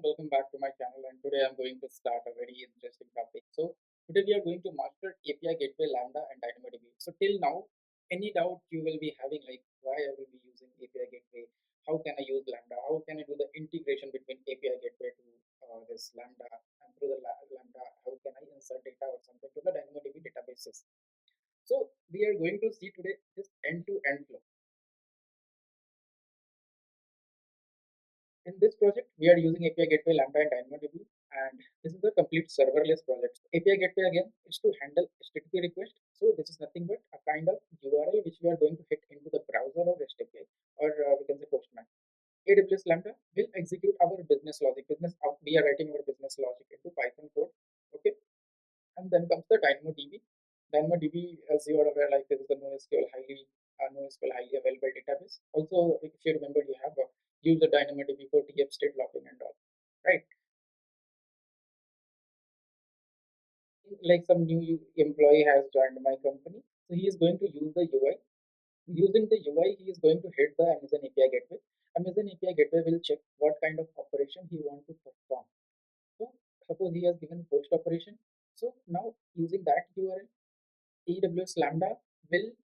welcome back to my channel. And today I'm going to start a very interesting topic. So today we are going to master API Gateway Lambda and DynamoDB. So till now, any doubt you will be having, like why I will be using API Gateway? How can I use Lambda? How can I do the integration between API Gateway to this Lambda, and through the Lambda, how can I insert data or something to the DynamoDB databases? So we are going to see today this end-to-end flow. In this project, we are using API Gateway Lambda and DynamoDB, and this is a complete serverless project. API Gateway again is to handle HTTP request. So this is nothing but a kind of URL which we are going to hit into the browser or REST API, or we can say Postman. AWS Lambda will execute our business logic. We are writing our business logic into Python code. Okay, and then comes the DynamoDB. DynamoDB, as you are aware, like this is the NoSQL highly available database. Also, if you remember, you have used the DynamoDB for TF state logging and all, right? Like some new employee has joined my company, so he is going to use the UI. Using the UI, he is going to hit the Amazon API Gateway. Amazon API Gateway will check what kind of operation he wants to perform. So suppose he has given post operation. So now using that URL, AWS Lambda will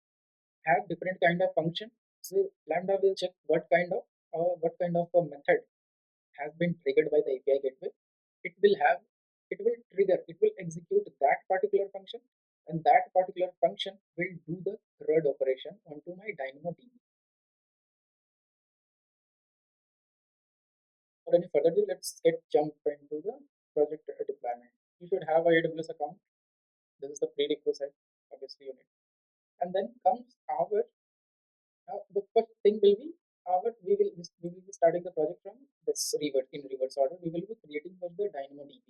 have different kind of function. So Lambda will check what kind of a method has been triggered by the API gateway. It will have it will execute that particular function, and that particular function will do the CRUD operation onto my DynamoDB. For any further ado, let's get jump into the project deployment. You should have a AWS account. This is the prerequisite, obviously you need. And then comes our the first thing will be we will be starting the project from this reverse order. We will be creating first the DynamoDB.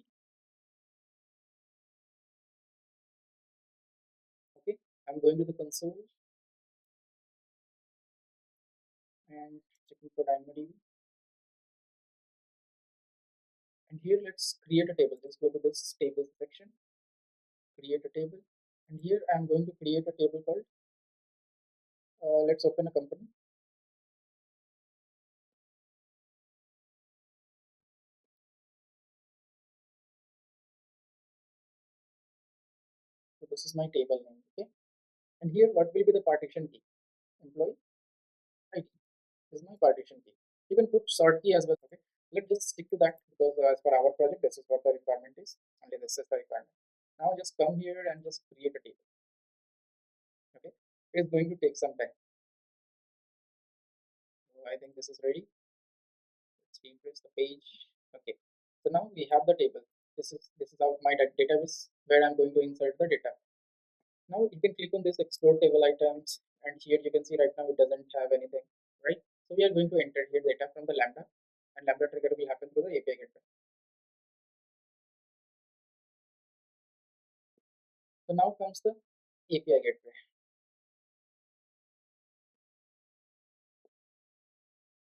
Okay, I'm going to the console and checking for DynamoDB. And here let's create a table. Let's go to this table section, create a table. And here I'm going to create a table called, let's open a company. So this is my table name. Okay. And here what will be the partition key? Employee ID. This is my partition key. You can put sort key as well. Okay. Let's just stick to that because as for our project, this is what the requirement is. Only this is the requirement. Now just come here and just create a table. Okay. It's going to take some time. So I think this is ready. Let's refresh the page. Okay. So now we have the table. This is our my database where I'm going to insert the data. Now you can click on this explore table items, and here you can see right now it doesn't have anything, right? So we are going to enter here data from the Lambda, and Lambda trigger will happen through the API gateway. So now comes the API gateway.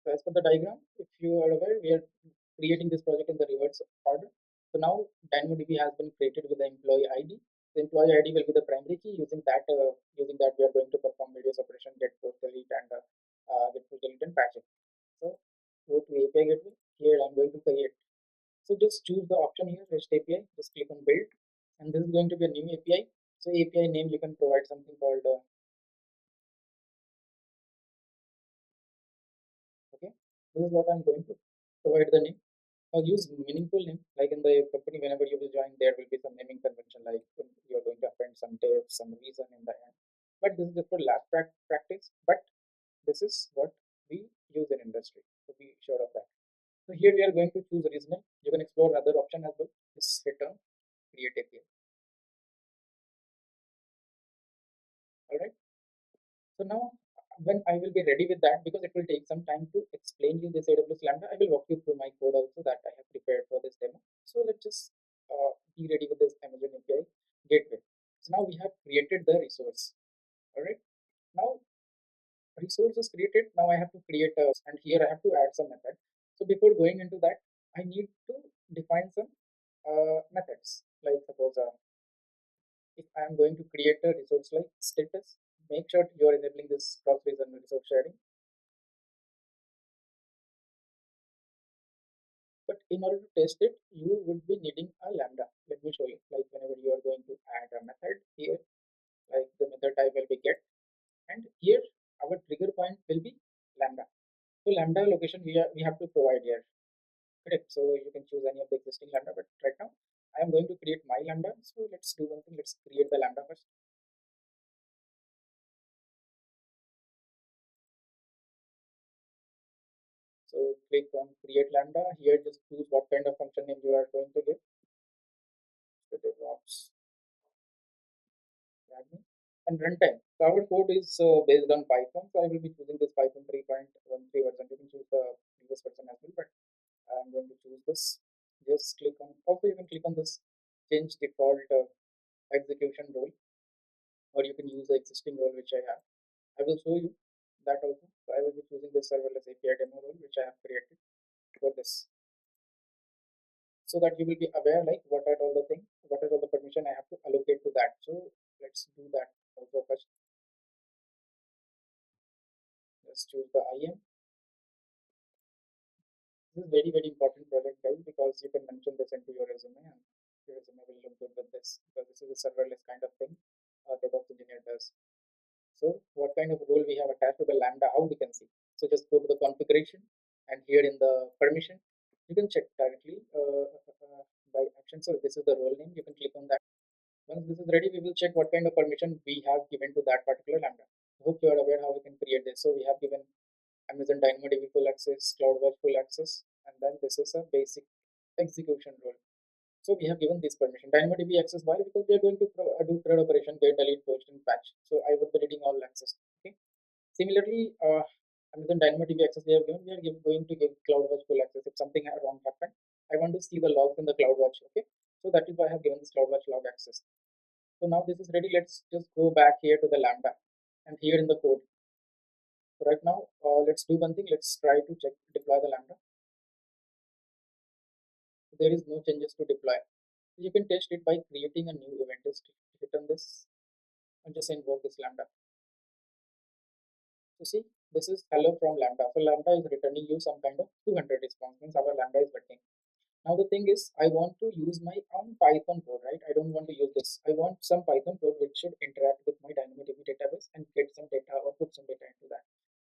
So as for the diagram, if you are aware, we are creating this project in the reverse order. So now DynamoDB has been created with the employee ID. The employee ID will be the primary key. Using that we are going to perform various operation get post delete and get post delete and patching. So go to API gateway. Here I'm going to create. So just choose the option here, REST API. Just click on build, and this is going to be a new API. So API name you can provide something called okay. This is what I'm going to provide the name. Use meaningful name. Like in the company, whenever you will join, there will be some naming convention. Like you are going to append some tips, some reason in the end. But this is just for lab practice. But this is what we use in industry. So be sure of that. So here we are going to choose reasoning. You can explore other option as well. Just hit on create API. All right. So now when I will be ready with that, because it will take some time to explain you this AWS Lambda, I will walk you through my code also that I have prepared for this demo. So let's just be ready with this Amazon API gateway. So now we have created the resource. All right. Now resource is created. Now I have to create and here I have to add some method. So before going into that, I need to define some methods. Like suppose if I am going to create a resource like status, make sure you are enabling this cross region resource sharing. But in order to test it, you would be needing a lambda. Let me show you. Like whenever you are going to add a method here, like the method type will be get, and here our trigger point will be lambda. So lambda location we have to provide here. Correct. So you can choose any of the existing lambda, but right now I am going to create my lambda. So let's do one thing. Let's create the lambda first. So click on create lambda. Here just choose what kind of function name you are going to give. So DevOps admin and runtime. So our code is based on Python. So I will be choosing this Python 3.13 version. You can choose the previous version as well, but I'm going to choose this. Just click on. Also, you can click on this change default execution role, or you can use the existing role which I have. I will show you that also. So I will be choosing this serverless API demo role which I have created for this, so that you will be aware like what are all the things, what are all the permission I have to allocate to that. So let's do that also first. Let's choose the IAM. This is very important project guys, because you can mention this into your resume and your resume will look good with this, because this is a serverless kind of thing DevOps engineer does. So what kind of role we have attached to the Lambda, how we can see. So just go to the configuration, and here in the permission, you can check directly by action. So this is the role name. You can click on that. Once this is ready, we will check what kind of permission we have given to that particular Lambda. I hope you are aware how we can create this. So we have given Amazon DynamoDB full access, CloudWatch full access, and then this is a basic execution role. So we have given this permission. DynamoDB access, why? Because we are going to do CRUD operation, get, delete, post, and patch. So I would be reading all access. Okay. Similarly, Amazon DynamoDB access we have given, we are going to give CloudWatch full access. If something wrong happened, I want to see the logs in the CloudWatch. Okay. So that is why I have given this CloudWatch log access. So now this is ready. Let's just go back here to the Lambda, and here in the code. So right now, let's do one thing. Let's try to check deploy the Lambda. So there is no changes to deploy. You can test it by creating a new event. Just hit on this and just invoke this Lambda. So see, this is hello from Lambda. So Lambda is returning you some kind of 200 response, means our Lambda is working. Now the thing is, I want to use my own Python code, right? I don't want to use this. I want some Python code which should interact with my DynamoDB database and get some data or put some data into that.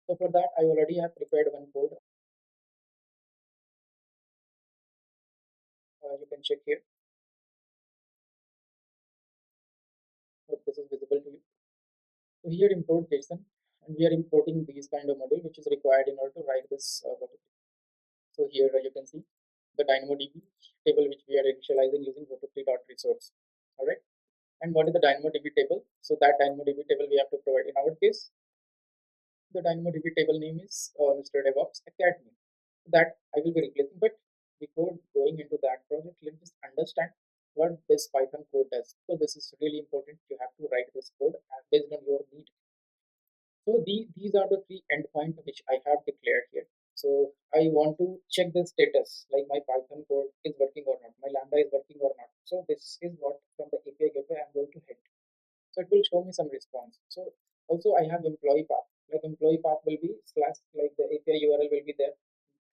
So for that, I already have prepared one code. You can check here. Hope this is visible to you. So here import JSON, and we are importing these kind of module which is required in order to write this. So here you can see the DynamoDB table which we are initializing using resource. All right. And what is the DynamoDB table? So that DynamoDB table we have to provide. In our case, the DynamoDB table name is Mr. DevOps Academy. That I will be replacing. But before going into that project, let's just understand what this Python code does. So this is really important. You have to write this code based on your need. So these are the three endpoints which I have declared here. So I want to check the status, like my Python code is working or not, my Lambda is working or not. So this is what from the API gateway I'm going to hit. So it will show me some response. So also I have employee path. Like employee path will be slash, like the API URL will be there,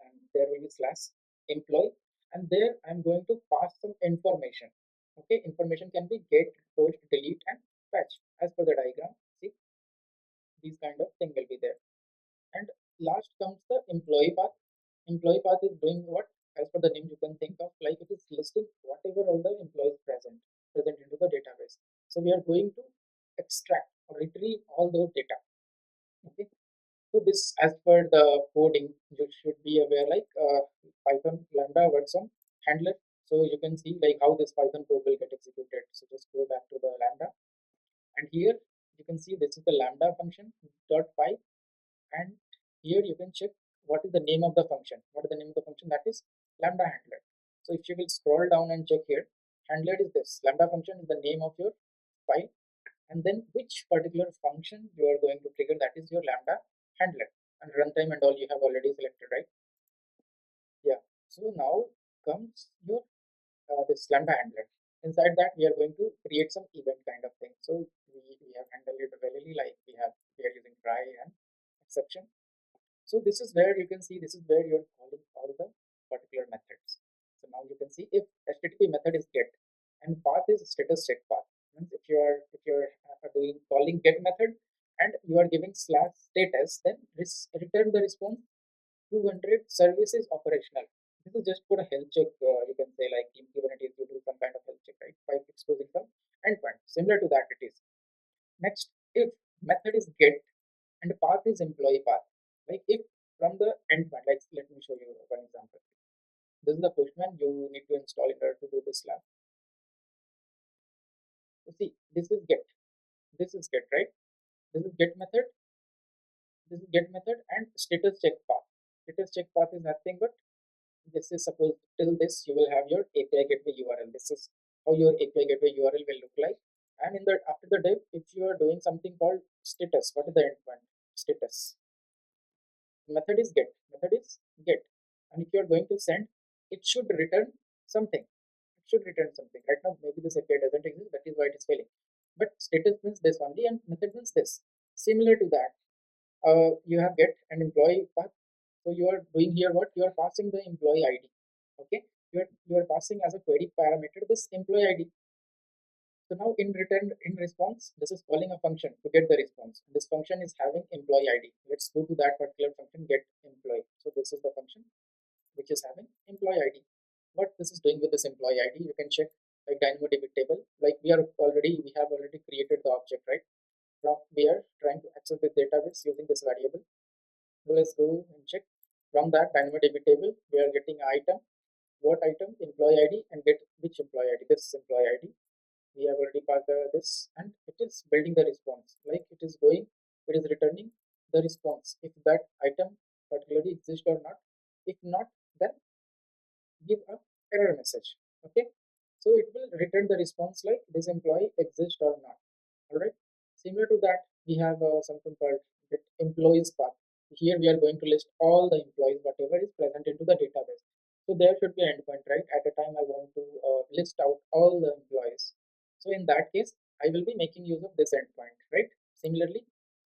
and there will be slash employee, and there I'm going to pass some information. Okay, information can be get, post, delete, and patch as per the diagram. See, these kind of thing will be there. And last comes the employee path. Employee path is doing what? As per the name you can think of, like it is listing whatever all the employees present into the database. So we are going to extract or retrieve all those data. Okay. So this, as per the coding, you should be aware like Python Lambda version handler. So you can see like how this Python code will get executed. So just go back to the Lambda, and here you can see this is the Lambda function dot py, and here you can check what is the name of the function. What is the name of the function? That is Lambda handler. So if you will scroll down and check here, handler is this. Lambda function is the name of your file, and then which particular function you are going to trigger, that is your Lambda handler. And runtime and all you have already selected, right? Yeah. So now comes your this Lambda handler. Inside that, we are going to create some event kind of thing. So we have handled it really, like we are using try and exception. So this is where you can see, this is where you're calling all the particular methods. see if HTTP method is get and path is status check path. Means if you're doing calling get method and you are giving slash status, then return the response 200 service is operational. This is just for a health check. You can say like in Kubernetes you do some kind of health check, right? By exposing some endpoint. Similar to that it is. Next, if method is get and path is employee path. Like if from the endpoint, like let me show you one example. This is the Postman you need to install in order to do this lab. So see, this is get. This is get, right? This is get method. This is get method and status check path. Status check path is nothing but this is suppose till this you will have your API gateway URL. This is how your API gateway URL will look like. And in the after the div, if you are doing something called status, what is the endpoint? Status. Method is get. Method is get. And if you are going to send, it should return something. It should return something. Right now, maybe this API doesn't exist. That is why it is failing. But status means this only, and method means this. Similar to that, you have get an employee path. So you are doing here what you are passing the employee ID. Okay, you are passing as a query parameter this employee ID. So now in return, in response, this is calling a function to get the response. This function is having employee ID. Let's go to that particular function, get employee. So this is the function which is having employee ID. What this is doing with this employee ID, you can check like DynamoDB table. Like we have already created the object, right? Now we are trying to access the database using this variable. So let's go and check. From that DynamoDB table, we are getting item, what item, employee ID, and get which employee ID. This is employee ID. We have already passed this, and it is building the response. Like it is returning the response if that item particularly exists or not. If not, then give a error message. Okay, so it will return the response like this employee exists or not. All right, similar to that we have something called get employees path. Here we are going to list all the employees whatever is present into the database. So there should be an endpoint, right? At a time I want to list out all the employees. So in that case I will be making use of this endpoint, right? Similarly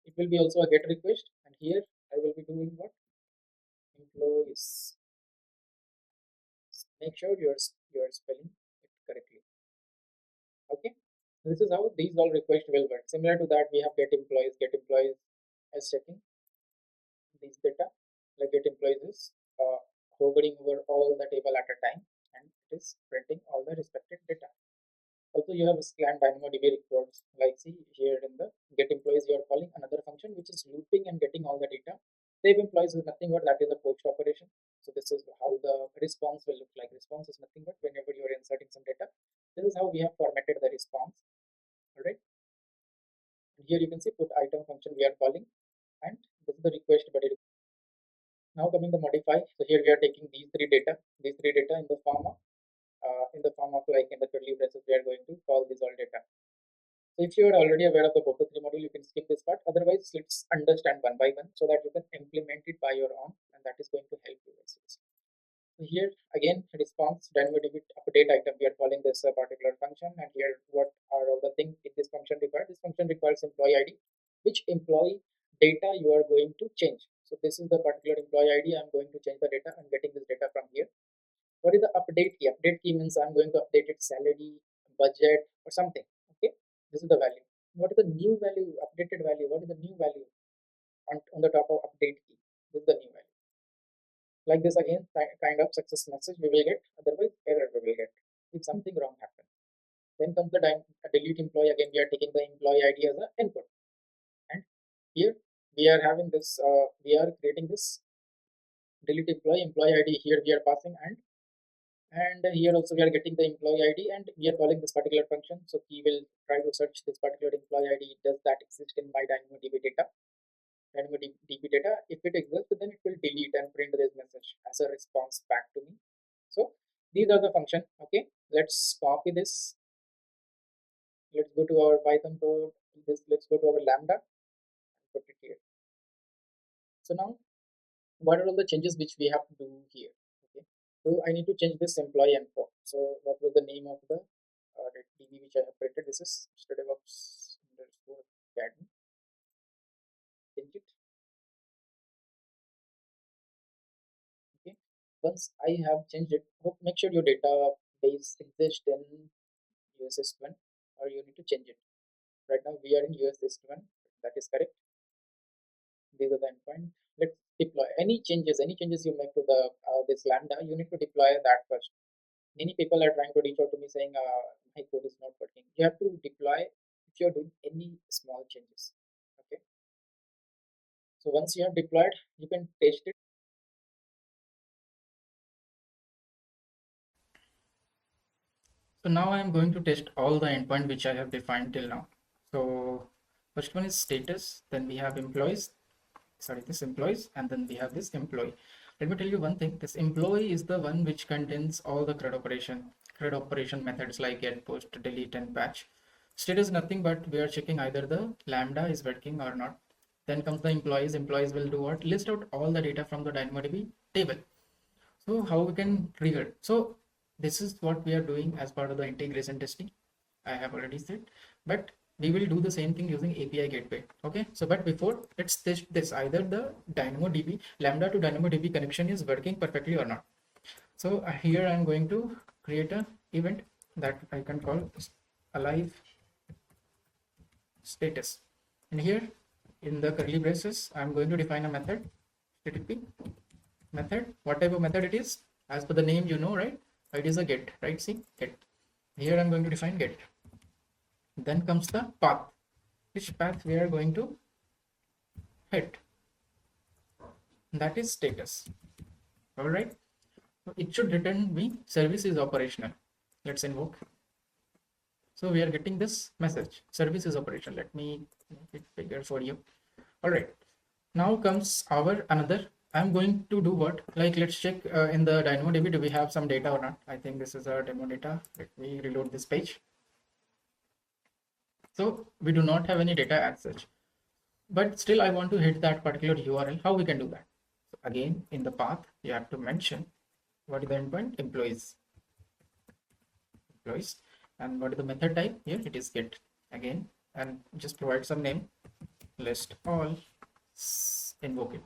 it will be also a get request, and here I will be doing what, employees. Make sure you're spelling it correctly. Okay, this is how these all requests will work. Similar to that we have get employees as checking these data. Like get employees is hovering over all the table at a time, and it is printing all the respected data. Also you have scan DynamoDB records. Like see here in the get employees you are calling another function which is looping and getting all the data. Save employees is nothing but that is a post operation. So this is how the response will look like. Response is nothing but whenever you are inserting some data, this is how we have formatted the response. All right, and here you can see put item function we are calling, and this is the request body. Now coming to modify. So here we are taking these three data in the form of like in the curly braces we are going to call these all data. So if you are already aware of the Boto 3 module, you can skip this part. Otherwise, let's understand one by one so that you can implement it by your own, and that is going to help you. So here again, response DynamoDB update item. We are calling this particular function, and here what are all the things this function requires? This function requires employee ID, which employee data you are going to change. So this is the particular employee ID. I'm going to change the data. I'm getting this data from here. What is the update key? Update key means I'm going to update its salary, budget, or something. Okay, this is the value. What is the new value? Updated value. What is the new value on the top of update key? This is the new value. Like this again, kind of success message we will get. Otherwise, error we will get if something wrong happens. Then comes the delete employee. Again, we are taking the employee ID as an input, and here we are having this. We are creating this delete employee ID. Here we are passing and here also we are getting the employee ID, and we are calling this particular function. So he will try to search this particular employee ID. Does that exist in my DynamoDB data? DynamoDB data. If it exists, then it will delete and print this message as a response back to me. So these are the function. Okay, let's copy this. Let's go to our Python code. Let's go to our Lambda and put it here. So now, what are all the changes which we have to do here? Okay, so I need to change this employee info. So what was the name of the DB which I have created? This is DevOps underscore academy. Change it. Okay, Once I have changed it, make sure your database exists in US System or you need to change it. Right now we are in US System. That is correct. These are the endpoint. Let's deploy any changes you make to the this Lambda. You need to deploy that first. Many people are trying to reach out to me saying my code is not working. You have to deploy if you're doing any small changes. Okay. So once you have deployed, you can test it. So now I am going to test all the endpoint which I have defined till now. So first one is status, then we have employees, sorry, this employees, and then we have this employee. Let me tell you one thing, this employee is the one which contains all the CRUD operation methods like get, post, delete, and patch. Status nothing but we are checking either the Lambda is working or not. Then comes the employees will do what? List out all the data from the DynamoDB table. So how we can trigger? So this is what we are doing as part of the integration testing. I have already said, but we will do the same thing using API gateway. Okay. So, but before let's test this either the DynamoDB Lambda to DynamoDB connection is working perfectly or not. So here I'm going to create a event that I can call alive status, and here in the curly braces I'm going to define a method HTTP method. What type of method it is? As per the name, you know, right? It is a get, right? See, get. Here I'm going to define get. Then comes the path. Which path we are going to hit? That is status. All right. So it should return me service is operational. Let's invoke. So we are getting this message, service is operational. Let me make it bigger for you. All right. Now comes our another. I'm going to do what? Like let's check in the DynamoDB, do we have some data or not? I think this is our demo data. Let me reload this page. So we do not have any data as such, but still I want to hit that particular URL. How we can do that? So again, in the path, you have to mention what is the endpoint? Employees. And what is the method type? Here it is get again, and just provide some name, list all, invoke it.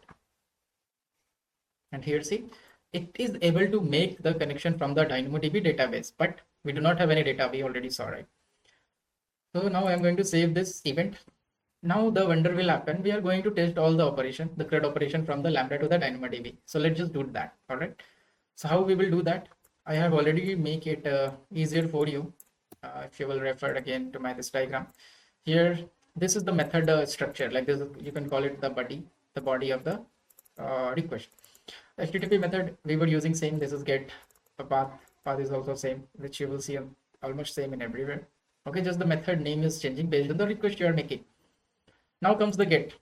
And here see, it is able to make the connection from the DynamoDB database, but we do not have any data. We already saw, right? So now I'm going to save this event. Now the wonder will happen. We are going to test all the operation, the CRUD operation from the Lambda to the DynamoDB. So let's just do that. All right. So how we will do that? I have already make it easier for you. If you will refer again to my this diagram here, this is the method structure. Like this, you can call it the body of the request. HTTP method we were using same. This is get. The path is also same, which you will see almost same in everywhere. Okay, just the method name is changing based on the request you are making. Now comes the get.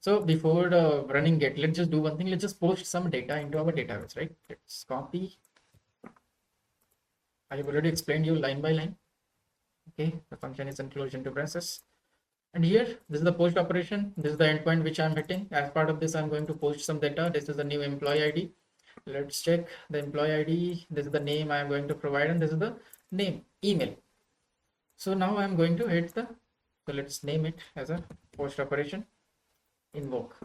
So before running get, let's just do one thing. Let's just post some data into our database, right? Let's copy. I have already explained you line by line. Okay, the function is included into braces. And here, this is the post operation. This is the endpoint which I'm hitting. As part of this, I'm going to post some data. This is the new employee ID. Let's check the employee ID. This is the name I'm going to provide, and this is the name, email. So now I'm going to hit the, so let's name it as a post operation, invoke.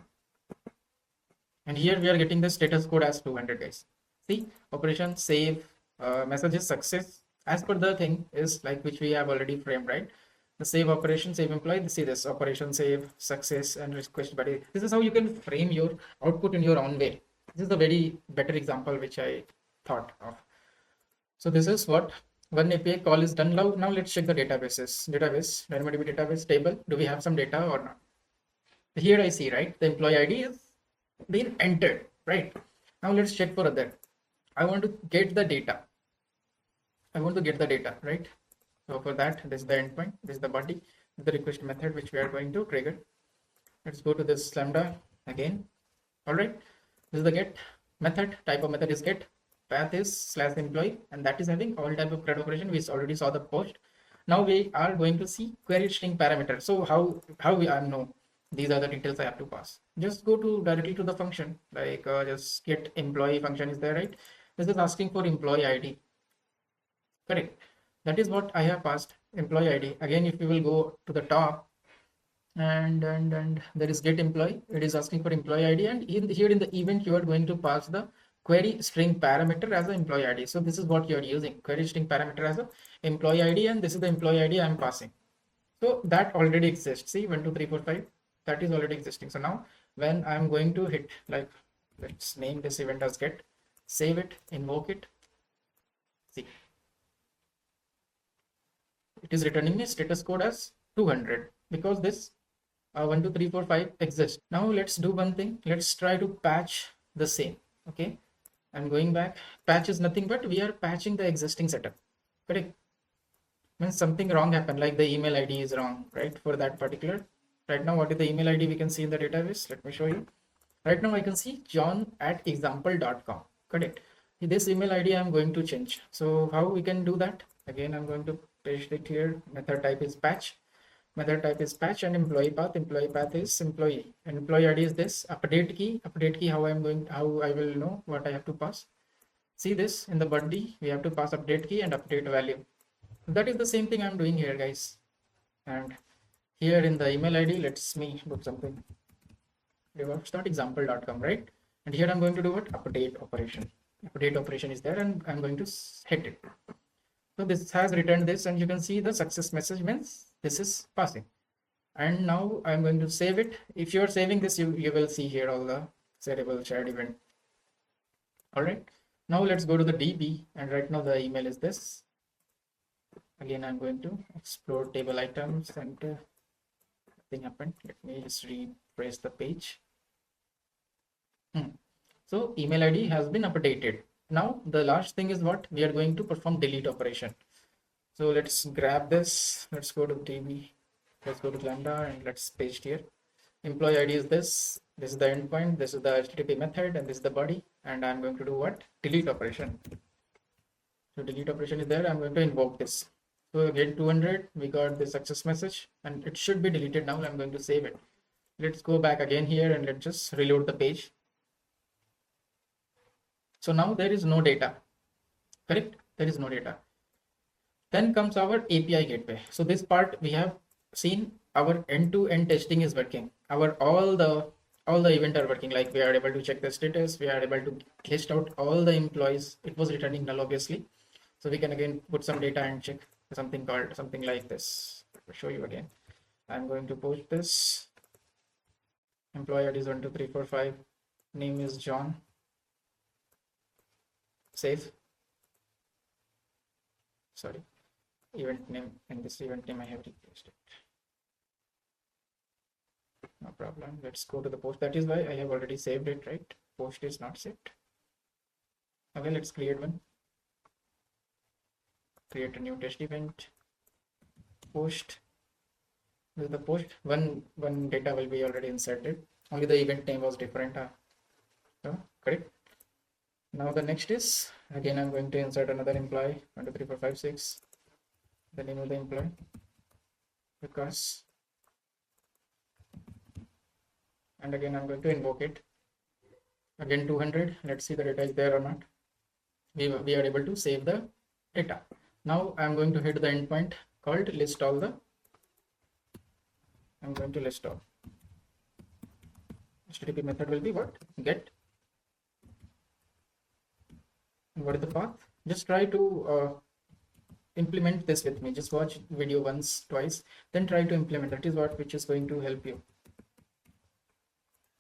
And here we are getting the status code as 200 guys. See, operation save, message is success. As per the thing is like which we have already framed, right? The save operation, save employee, see this operation save, success, and request body. This is how you can frame your output in your own way. This is a very better example which I thought of. So this is what one API call is done. Now let's check the databases. Database, DynamoDB database table. Do we have some data or not? Here I see, right? The employee ID is being entered, right? Now let's check for other. I want to get the data. Right? So for that, this is the endpoint, this is the body, this is the request method which we are going to trigger. Let's go to this Lambda again. All right. This is the get method. Type of method is get. Path is /employee, and that is having all type of CRUD operation. We already saw the post. Now we are going to see query string parameter. So how we know these are the details I have to pass. Just go to directly to the function, like just get employee function is there, right? This is asking for employee ID. Correct. That is what I have passed, employee ID. Again, if we will go to the top, and there is get employee, it is asking for employee ID, and here in the event you are going to pass the query string parameter as an employee ID. So this is what you're using, query string parameter as a employee ID, and this is the employee ID I'm passing. So that already exists. See, 1 2 3 4 5, that is already existing. So now when I'm going to hit, like, let's name this event as get, save it, invoke it, see, it is returning a status code as 200 because this 1 2 3 4 5 exists. Now let's do one thing. Let's try to patch the same. Okay, I'm going back. Patch is nothing but we are patching the existing setup. Correct? Means something wrong happened, like the email ID is wrong, right? For that particular. Right now, what is the email ID we can see in the database? Let me show you. Right now, I can see john@example.com. Correct. This email ID I'm going to change. So how we can do that? Again, I'm going to paste it here. Method type is patch. Method type is patch, and employee path. Employee path is employee. And employee ID is this. Update key. Update key. How I will know what I have to pass. See this in the body. We have to pass update key and update value. That is the same thing I'm doing here, guys. And here in the email ID, let's me put something. DevOps.example.com, right? And here I'm going to do what? Update operation. Update operation is there, and I'm going to hit it. So this has returned this, and you can see the success message means this is passing. And now I'm going to save it. If you're saving this, you will see here all the settable shared event. All right. Now let's go to the DB, and right now the email is this. Again, I'm going to explore table items, and nothing happened. Let me just refresh the page. So email ID has been updated. Now the last thing is what? We are going to perform delete operation. So let's grab this. Let's go to DB. Let's go to Lambda, and let's paste here. Employee ID is this. This is the endpoint. This is the HTTP method, and this is the body. And I'm going to do what? Delete operation. So delete operation is there. I'm going to invoke this. So again 200, we got the success message, and it should be deleted now. I'm going to save it. Let's go back again here, and let's just reload the page. So now there is no data. Correct? There is no data. Then comes our API gateway. So this part we have seen our end-to-end testing is working. Our all the event are working. Like we are able to check the status. We are able to list out all the employees. It was returning null, obviously. So we can again put some data and check something like this. I'll show you again. I'm going to post this. Employee ID is 1 2 3 4 5. Name is John. Save. Sorry. Event name, and this event name I have replaced it. No problem. Let's go to the post. That is why I have already saved it, right? Post is not saved. Okay, let's create one. Create a new test event. Post. This is the post. One data will be already inserted. Only the event name was different. So, correct. Now the next is, again I'm going to insert another employee, 1 2 3 4 5 6. The name of the employee, because, and again I'm going to invoke it. Again 200. Let's see the data is there or not. We are able to save the data. Now I'm going to hit the endpoint called list all the. I'm going to list all. HTTP method will be what? Get. And what is the path? Just try to implement this with me. Just watch video once, twice, then try to implement. That is what which is going to help you.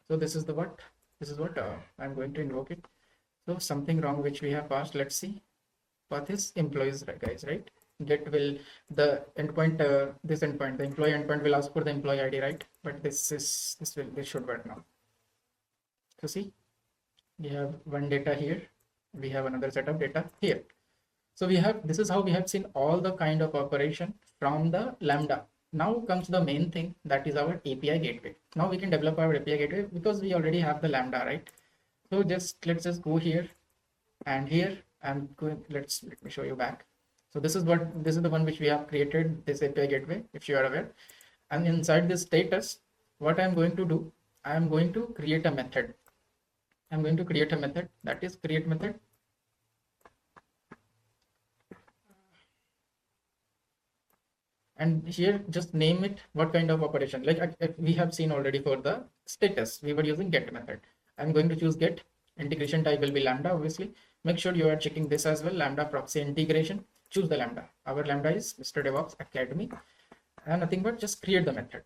So this is the what? This is what I'm going to invoke it. So something wrong which we have passed. Let's see. Path is employees, guys, right? Get will the endpoint this endpoint, the employee endpoint will ask for the employee ID, right? But this should work now. So see, we have one data here. We have another set of data here. So we have, this is how we have seen all the kind of operation from the Lambda. Now comes the main thing, that is our API gateway. Now we can develop our API gateway because we already have the Lambda, right? So let's just go here, and here I'm going, let me show you back. So this is the one which we have created, this API gateway, if you are aware. And inside this status, what I'm going to do, I'm going to create a method. I'm going to create a method, that is create method. And here just name it what kind of operation, like we have seen already for the status we were using get method. I'm going to choose get, Integration type will be Lambda, obviously. Make sure you are checking this as well, Lambda proxy integration. Choose the Lambda. Our Lambda is Mr. DevOps Academy, and nothing but just create the method.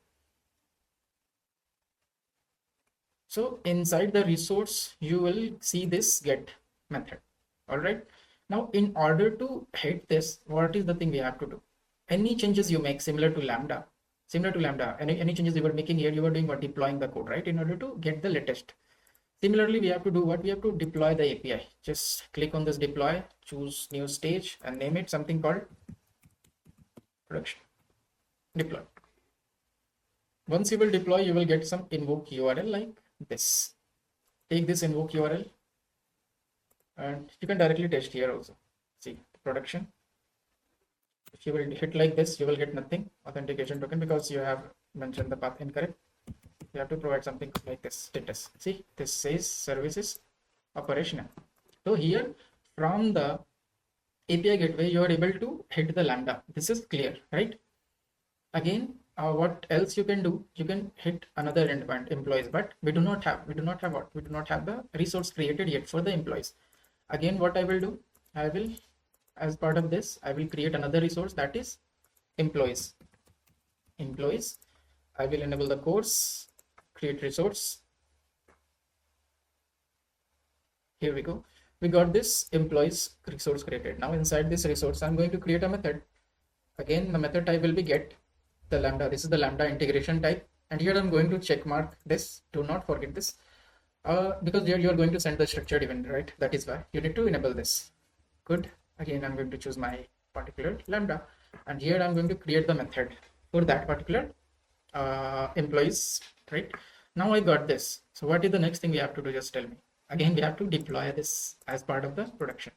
So inside the resource, you will see this get method. All right. Now, in order to hit this, what is the thing we have to do? Any changes you make similar to Lambda, any changes you were making here, you were doing what? Deploying the code, right? In order to get the latest. Similarly, we have to do what? We have to deploy the API. Just click on this deploy, choose new stage and name it something called production. Deploy. Once you will deploy, you will get some invoke URL like this. Take this invoke URL and you can directly test here also. See production. If you will hit like this, you will get nothing, authentication token, because you have mentioned the path incorrect. You have to provide something like this status. See, this says services operational. So here from the API gateway, you are able to hit the Lambda. This is clear, right? Again, what else you can do? You can hit another endpoint, employees, but we do not have what? We do not have the resource created yet for the employees. Again, what I will do? I will, as part of this, I will create another resource, that is employees. Employees. I will enable the course, create resource. Here we go. We got this employees resource created. Now inside this resource, I'm going to create a method. Again, the method type will be get the Lambda. This is the Lambda integration type. And here I'm going to check mark this. Do not forget this. Because here you are going to send the structured event, right? That is why you need to enable this. Good. Again, I'm going to choose my particular Lambda. And here I'm going to create the method for that particular employees, right? Now I got this. So what is the next thing we have to do? Just tell me. Again, we have to deploy this as part of the production.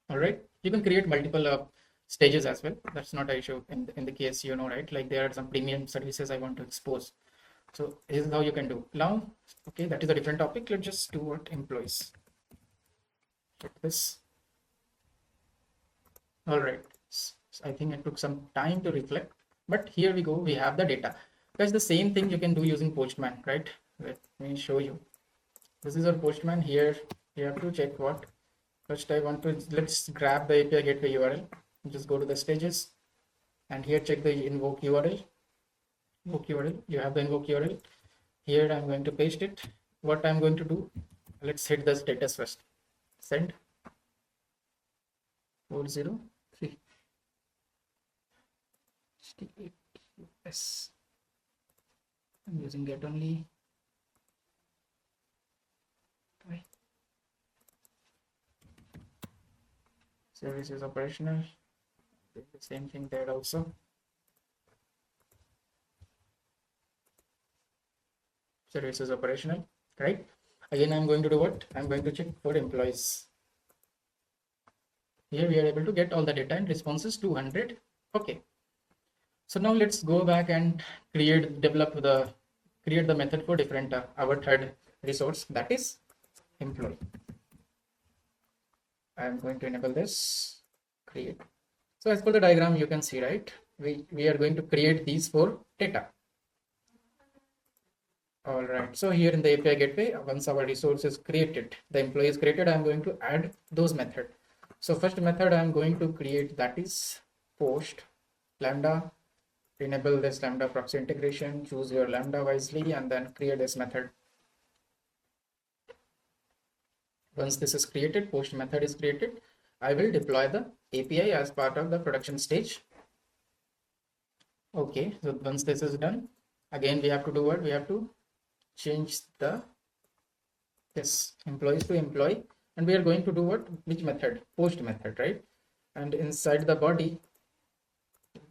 All right. You can create multiple stages as well. That's not an issue in the case, you know, right? Like there are some premium services I want to expose. So this is how you can do. Now, okay, that is a different topic. Let's just do what? Employees. Check this. All right. So I think it took some time to reflect, but here we go. We have the data. That's the same thing you can do using Postman, right? Let me show you. This is our Postman. Here you have to check what. First, I want to, let's grab the API gateway URL. Just go to the stages and here check the invoke URL. Invoke URL. You have the invoke URL. Here I'm going to paste it. What I'm going to do, let's hit the status first. Send 403. Yes. I'm using get only. Service is operational. The same thing there also. Service is operational, right? Again, I'm going to do what? I'm going to check for employees. Here we are able to get all the data and responses 200. Okay. So now let's go back and create the method for different our third resource, that is employee. I'm going to enable this create. So as per the diagram, you can see, right? We are going to create these for data. All right. So here in the API gateway, once our resource is created, the employee is created, I'm going to add those methods. So first method I'm going to create, that is post Lambda. Enable this Lambda proxy integration, choose your Lambda wisely, and then create this method. Once this is created, post method is created, I will deploy the API as part of the production stage. Okay, so once this is done, again we have to do what? We have to change the this employees to employee, and we are going to do what? Which method? Post method, right? And inside the body,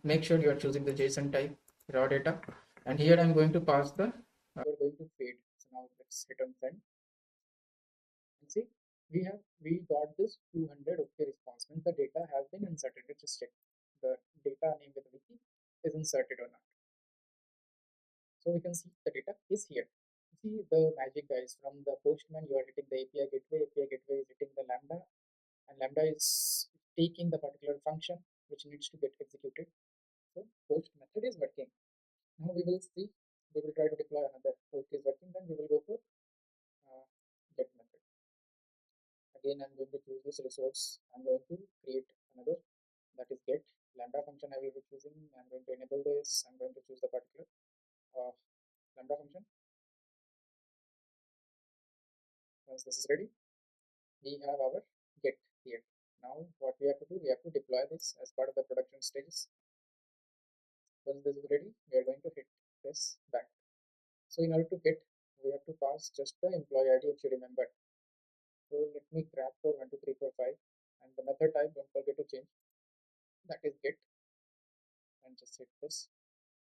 make sure you are choosing the JSON type raw data, and here I'm going to pass the we're going to fade. So now let's hit on send and see we got this 200 okay response, means the data has been inserted. Let's just check the data name with wiki is inserted or not. So we can see the data is here. See the magic, guys. From the postman you are hitting the API gateway is hitting the Lambda, and Lambda is taking the particular function which needs to get executed. So post method is working. Now we will see, we will try to deploy another. Post is working, then we will go for Again, I'm going to choose this resource. I'm going to create another, that is get lambda function. I will be choosing. I'm going to enable this. I'm going to choose the particular uh, lambda function. Once this is ready, we have our get here. Now, what we have to do, we have to deploy this as part of the production stages. Once this is ready, we are going to hit this back. So, in order to get, we have to pass just the employee ID if you remember. So, let me grab for 1, 2, 3, 4, 5, and the method type, don't forget to change. That is get, and just hit this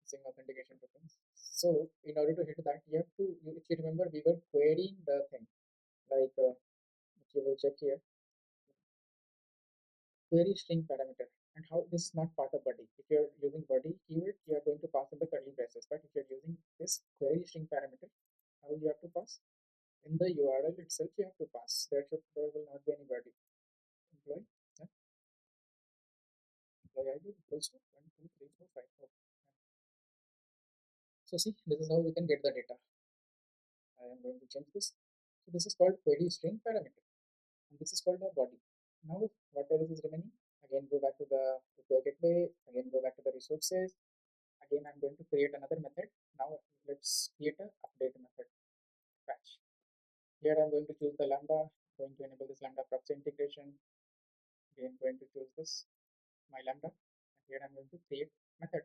using authentication tokens. So, in order to hit that, you have to, if you remember, we were querying the thing. Like, if you will check here, query string parameter, and how this is not part of body. If you're using body keyword, you are going to pass in the curly braces, but if you're using this query string parameter, how you have to pass in the URL itself, you have to pass. There will not be any body. Employee, yeah, employee ID equals to 1, 2, 3, 4, 5. Okay. So see, this is how we can get the data. I am going to change this. So this is called query string parameter, and this is called the body. Now what else is remaining? Again, go back to the API gateway. Again, go back to the resources. Again, I'm going to create another method. Now let's create a update method, patch. Here I'm going to choose the lambda, going to enable this lambda proxy integration. Again, going to choose this my lambda, and here I'm going to create method.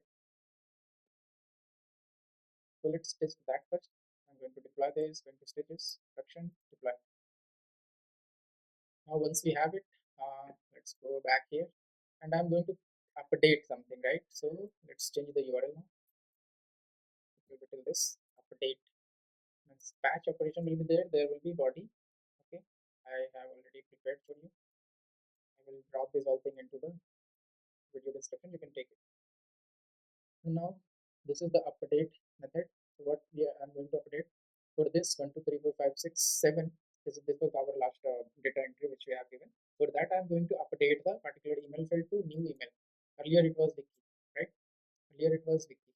So let's test that first. I'm going to deploy this, going to stages, production, deploy. Now once we have it, let's go back here, and I'm going to update something, right? So let's change the URL now. It will be this update. Means patch operation will be there. There will be body. Okay, I have already prepared for you. I will drop this whole thing into the video description. You can take it. And now this is the update method. So what I'm going to update for this 1, 2, 3, 4, 5, 6, 7. This was our last data entry which we have given. For that, I'm going to update the particular email field to new email. Earlier it was Wiki, right? Earlier it was Wiki.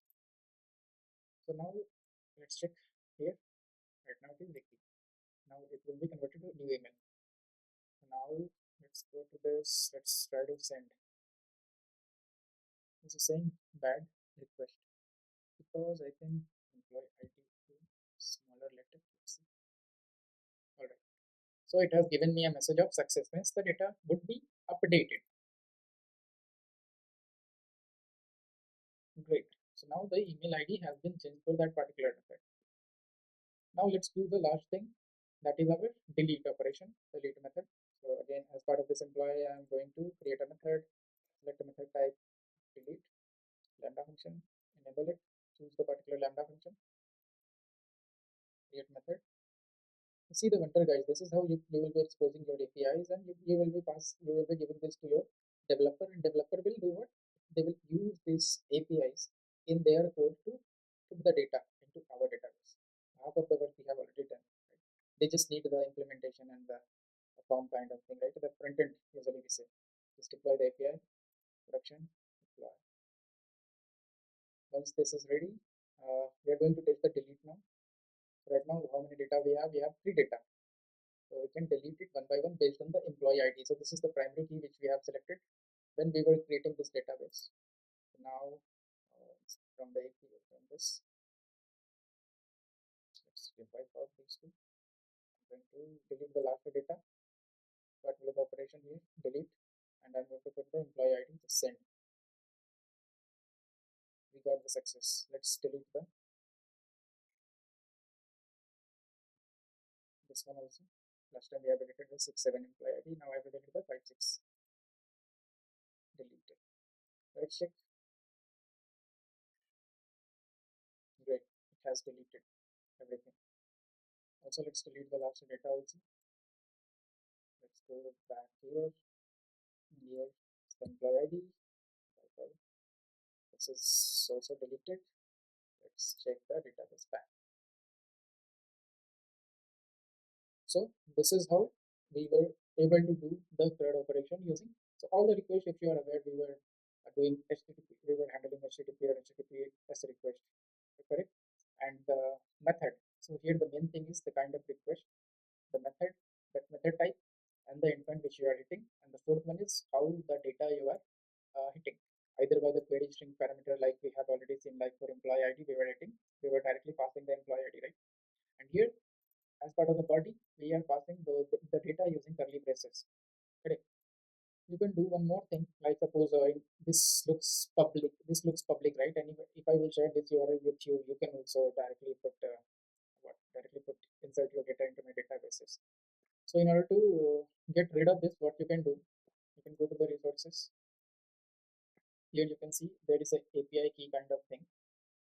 So now let's check here. Right now it is Wiki. Now it will be converted to new email. Now let's go to this. Let's try to send. This is saying bad request because I think employee ID smaller letter. Let's see. All right. So it has given me a message of success, means the data would be updated. Great. So now the email ID has been changed for that particular method. Now let's do the last thing, that is our delete operation, delete method. So again, as part of this employee, I'm going to create a method, select a method type, delete, lambda function, enable it, choose the particular lambda function, create method. See the winter guys, this is how you will be exposing your APIs, and you will be giving this to your developer, and developer will do what? They will use these APIs in their code to put the data into our database. Half of the work we have already done, right? They just need the implementation and the form kind of thing, right? The front end usually we say. Just deploy the API, production, deploy. Once this is ready, we are going to take the delete now. Right now, how many data we have? We have 3 data. So we can delete it one by one based on the employee ID. So this is the primary key which we have selected when we were creating this database. So now from the API, from this, let's wipe out these two. I'm going to delete the last data. What will the operation here? Delete, and I'm going to put the employee ID to send. We got the success. Let's delete the this one also. Last time we have deleted the 6, 7 employee ID. Now I have deleted the 5, 6. Deleted. Let's check. Great. It has deleted everything. Also, let's delete the last data also. Let's go back here. Here is the employee ID. Okay. This is also deleted. Let's check the database back. So this is how we were able to do the CRUD operation using. So all the requests, if you are aware, we were doing HTTP, we were handling HTTP or HTTP as a request, correct? And the method. So here the main thing is the kind of request, the method, that method type, and the endpoint which you are hitting. And the fourth one is how the data you are hitting, either by the query string parameter, like we have already seen, like for employee ID, we were directly passing the employee ID, right? And here, as part of the body, we are passing the data using curly braces. Correct. You can do one more thing, like suppose this looks public, right? And if I will share this URL with you, you can also directly put directly put insert your data into my databases. So in order to get rid of this, what you can do, you can go to the resources. Here you can see there is a API key kind of thing.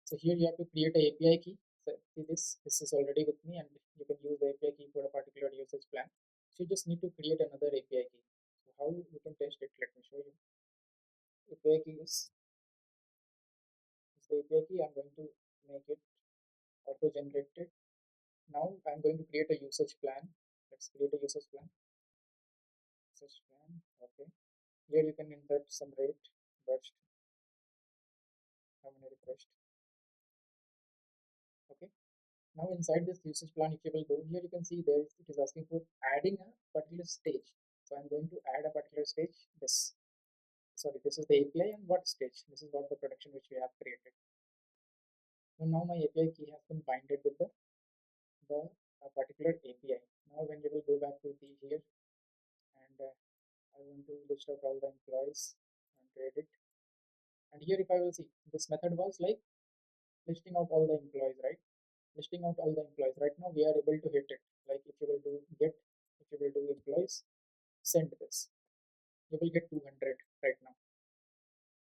So here you have to create a API key. So see this is already with me, and you can use the API key for a particular usage plan. So you just need to create another API key. So how you can test it? Let me show you. API key is the API key. I'm going to make it auto generated. Now I'm going to create a usage plan. Let's create a usage plan. Usage plan. Okay. Here you can insert some rate, burst, how many request. Okay. Now inside this usage plan, if you will go here, you can see there it is asking for adding a particular stage. So I'm going to add a particular stage. This is the API, and what stage? This is what the production which we have created. So now my API key has been binded with the particular API. Now when you will go back to the here, and I want to list out all the employees and grade it. And here if I will see, this method was like listing out all the employees, right? Listing out all the employees. Right now we are able to hit it. Like if you will do if you will do employees, send this. You will get 200 right now,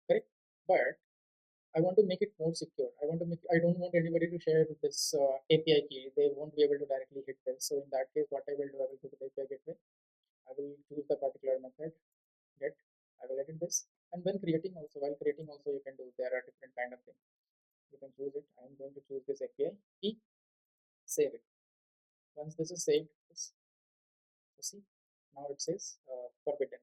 correct? But I want to make it more secure. I don't want anybody to share this API key. They won't be able to directly hit this. So in that case, what I will do, I will go to the API gateway. I will choose the particular method, get. I will edit this. And while creating also, you can do, there are different kind of things. You can choose it. I'm going to choose this API key, save it. Once this is saved, so see, now it says forbidden.